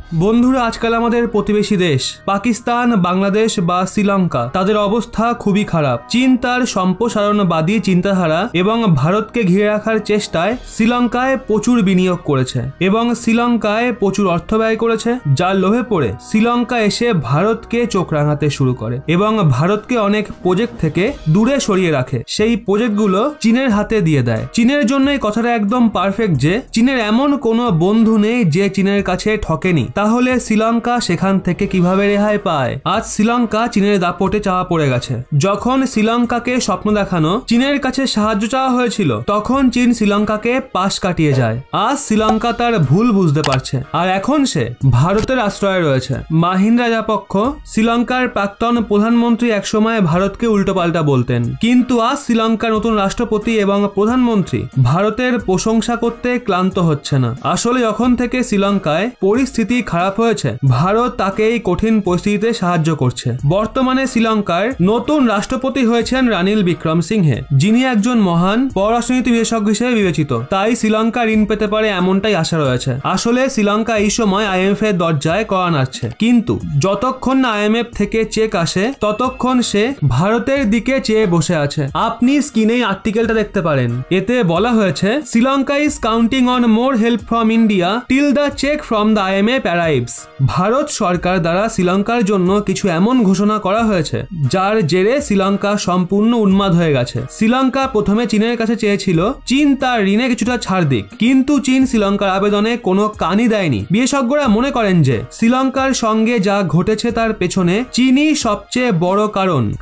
বন্ধুরা, আজকাল আমাদের প্রতিবেশী দেশ পাকিস্তান, বাংলাদেশ বা শ্রীলঙ্কা তাদের অবস্থা খুবই খারাপ। চীন তার সম্প্রসারণবাদী চিন্তাধারা এবং ভারতকে ঘিরে রাখার চেষ্টায় শ্রীলঙ্কায় প্রচুর বিনিয়োগ করেছে এবং শ্রীলঙ্কায় প্রচুর অর্থ ব্যয় করেছে, যার লোভে পড়ে শ্রীলঙ্কা এসে ভারতকে চোখ রাঙাতে শুরু করে এবং ভারতকে অনেক প্রজেক্ট থেকে দূরে সরিয়ে রাখে। সেই প্রজেক্টগুলো চীনের হাতে দিয়ে দেয়। চীনের জন্য এই কথাটা একদম পারফেক্ট যে চীনের এমন কোনো বন্ধু নেই যে চীনের কাছে ঠকেনি। তাহলে শ্রীলঙ্কা সেখান থেকে কিভাবে রেহাই পায়? আজ শ্রীলঙ্কা চীনের দাপটে চাওয়া পড়ে গেছে। যখন শ্রীলঙ্কাকে স্বপ্ন দেখানো চীনের কাছে সাহায্য চাওয়া হয়েছিল, তখন চীন শ্রীলঙ্কাকে পাশ কাটিয়ে যায়। আজ শ্রীলঙ্কা তার ভুল বুঝতে পারছে আর এখন সে ভারতের আশ্রয়ে রয়েছে। মাহিন্দা রাজাপক্ষ, শ্রীলঙ্কার প্রাক্তন প্রধানমন্ত্রী, একসময় ভারতকে উল্টোপাল্টা বলতেন, কিন্তু আজ শ্রীলঙ্কার নতুন রাষ্ট্রপতি এবং প্রধানমন্ত্রী ভারতের প্রশংসা করতে ক্লান্ত হচ্ছে না। আসলে যখন থেকে শ্রীলঙ্কায় পরিস্থিতি খারাপ হয়েছে, ভারত তাকে এই কঠিন পরিস্থিতিতে সাহায্য করছে। বর্তমানে শ্রীলঙ্কার নতুন রাষ্ট্রপতি হয়েছেন রানিল বিক্রমসিংহে, যিনি একজন মহান পররাষ্ট্রনীতি বিশেষজ্ঞ হিসেবে বিবেচিত। তাই শ্রীলঙ্কা ঋণ পেতে পারে এমনটাই আশা রয়েছে। আসলে শ্রীলঙ্কা এই সময় IMF এর দরজায় কড়া নাড়ছে, কিন্তু যতক্ষণ না IMF থেকে চেক আসে ততক্ষণ সে ভারতের দিকে চেয়ে বসে আছে। আপনি স্ক্রিনে আর্টিকেলটা দেখতে পারেন। এতে বলা হয়েছে, Sri Lanka is counting on more help from India till the cheque from the IMF arrives. Bharat সরকার দ্বারা শ্রীলঙ্কার জন্য কিছু এমন ঘোষণা করা হয়েছে যার জেরে শ্রীলঙ্কা সম্পূর্ণ উন্মাদ হয়ে গেছে। শ্রীলঙ্কা প্রথমে চীনের কাছে চেয়েছিল চীন তার ঋণে কিছুটা ছাড় দিক, কিন্তু চীন শ্রীলঙ্কার আবেদনে কোনো কানই দেয়নি। বিশেষজ্ঞরা মনে করেন যে শ্রীলঙ্কার সঙ্গে যা ঘটেছে তার পেছনে চীনই সবচেয়ে বড়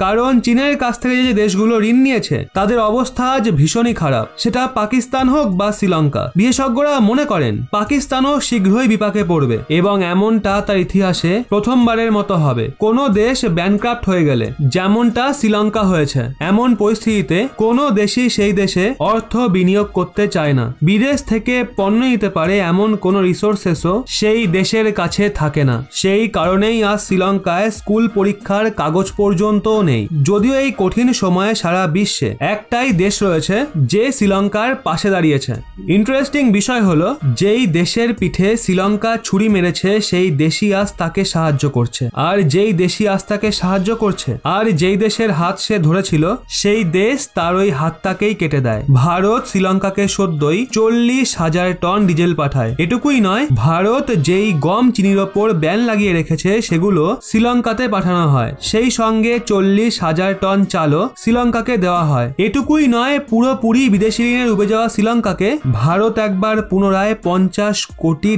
কারণ চীনের কাছ থেকে যে দেশগুলো ঋণ নিয়েছে তাদের অবস্থা আজ ভীষণই খারাপ, সেটা পাকিস্তান হোক বা শ্রীলঙ্কা। বিশেষজ্ঞরা মনে করেন পাকিস্তানও শীঘ্রই বিপাকে পড়বে এবং এমনটা তার ইতিহাসে প্রথমবারের মতো হবে। কোনো দেশ ব্যানক্রাফট হয়ে গেলে যেমনটা শ্রীলঙ্কা হয়েছে, এমন পরিস্থিতিতে কোনো দেশই সেই দেশে অর্থ বিনিয়োগ করতে চায় না। বিদেশ থেকে পণ্য নিতে পারে এমন কোনো রিসোর্সেসও সেই দেশের কাছে থাকে না। সেই কারণেই আজ শ্রীলঙ্কায় স্কুল পরীক্ষার কাগজ পর্যন্তও নেই। যদিও এই কঠিন সময়ে সারা বিশ্বে একটাই দেশ রয়েছে যে শ্রীলঙ্কার পাশে দাঁড়িয়েছে। ইন্টারেস্টিং বিষয় হলো, যেই দেশের পিঠে শ্রীলঙ্কা ছুরি মেরেছে সেই দেশই আজ তাকে সাহায্য করছে, আর যেই দেশই আজ তাকে সাহায্য করছে আর যেই দেশের হাত সে ধরেছিল সেই দেশ তার ওই হাতটাকেই কেটে দেয়। ভারত শ্রীলঙ্কাকে সদ্যই 40,000 টন ডিজেল পাঠায়। এটুকুই নয়, ভারত যেই গম চিনির ওপর ব্যান লাগিয়ে রেখেছে সেগুলো শ্রীলঙ্কাতে পাঠানো হয়। সেই সঙ্গে 40,000 টন চালও শ্রীলঙ্কাকে দেওয়া হয়। এটুকুই নয়, পুরোপুরি বিদেশি ঋণে ডুবে যাওয়া শ্রীলঙ্কাকে ভারত একবার পুনরায় $50 কোটি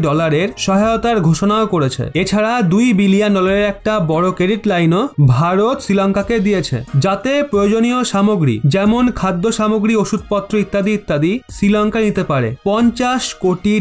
সহায়তার ঘোষণাও করেছে। এছাড়া $2 বিলিয়ন একটা বড় ক্রেডিট লাইনও ভারত শ্রীলঙ্কাকে দিয়েছে, যাতে প্রয়োজনীয় সামগ্রী যেমন খাদ্য সামগ্রী, ওষুধপত্র ইত্যাদি ইত্যাদি শ্রীলঙ্কা নিতে পারে। $50 কোটি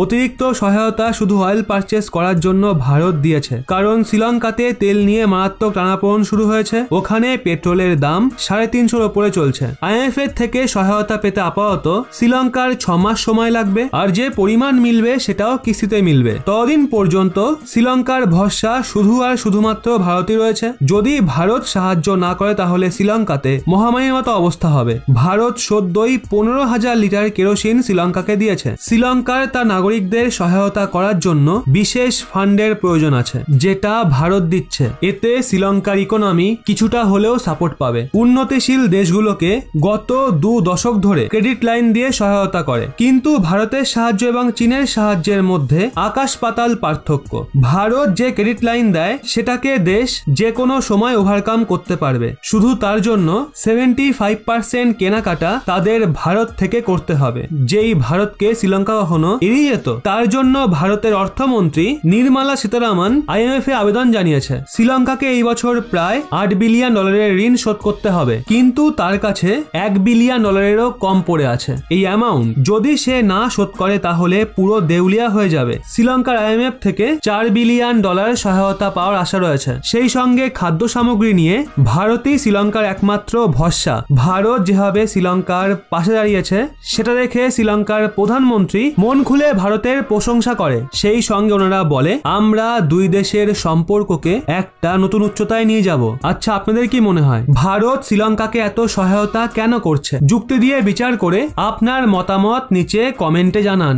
অতিরিক্ত সহায়তা শুধু অয়েল পারচেস করার জন্য ভারত দিয়েছে, কারণ শ্রীলঙ্কাতে তেল নিয়ে মারাত্মক টানাপোড়েন শুরু হয়েছে। ওখানে পেট্রোলের দাম 350-র উপরে চলছে। IMF এর থেকে সহায়তা পেতে আপাতত শ্রীলঙ্কার 6 মাস সময় লাগবে, আর যে পরিমাণ মিলবে সেটাও কিস্তিতে মিলবে। ততদিন পর্যন্ত শ্রীলঙ্কার ভরসা শুধু আর শুধুমাত্র ভারতই রয়েছে। যদি ভারত সাহায্য না করে তাহলে শ্রীলঙ্কাতে মহামারীর মতো অবস্থা হবে। ভারত সদ্যই 15,000 লিটার কেরোসিন শ্রীলঙ্কাকে দিয়েছে। শ্রীলঙ্কার তার নাগরিকদের সহায়তা করার জন্য বিশেষ ফান্ডের প্রয়োজন আছে, যেটা ভারত দিচ্ছে। এতে শ্রীলঙ্কার ইকোনমি কিছুটা হলেও সাপোর্ট পাবে। উন্নতিশীল দেশগুলোকে গত 2 দশক ধরে ক্রেডিট লাইন দিয়ে সহায়তা করে, কিন্তু ভারতের সাহায্য এবং চীনের সাহায্যের মধ্যে আকাশ পাতাল পার্থক্য। ভারত যে ক্রেডিট লাইন দেয় সেটাকে দেশ যে কোনো সময় ওভারকাম করতে পারবে। শুধু তার জন্য 75% কেনাকাটা তাদের ভারত থেকে করতে হবে, যেই ভারতকে শ্রীলঙ্কা কখনো এড়িয়ে যেত। তার জন্য ভারতের অর্থমন্ত্রী নির্মলা সীতারামন IMF এ আবেদন জানিয়েছে শ্রীলঙ্কাকে এই বছর প্রায় $8 বিলিয়ন ঋণ শোধ করতে হবে, কিন্তু তার কাছে $1 বিলিয়নেরও কম পড়ে আছে। এই অ্যামাউন্ট যদি সে না শোধ করে তাহলে পুরো দেউলিয়া হয়ে যাবে। শ্রীলঙ্কার IMF থেকে $4 বিলিয়ন সহায়তা পাওয়ার আশা রয়েছে। সেই সঙ্গে খাদ্য সামগ্রী নিয়ে ভারতই শ্রীলঙ্কার একমাত্র ভরসা। ভারত যেভাবে শ্রীলঙ্কার পাশে দাঁড়িয়েছে সেটা দেখে শ্রীলঙ্কার প্রধানমন্ত্রী মন খুলে ভারতের প্রশংসা করে। সেই সঙ্গে ওনারা বলে, আমরা দুই দেশের সম্পর্ককে একটা নতুন উচ্চতায় নিয়ে যাব। আচ্ছা, আপনাদের কি মনে হয় ভারত শ্রীলঙ্কাকে এত সহায়তা কেন করছে? যুক্তি দিয়ে বিচার করে আপনার মতামত নিচে কমেন্টে জানান।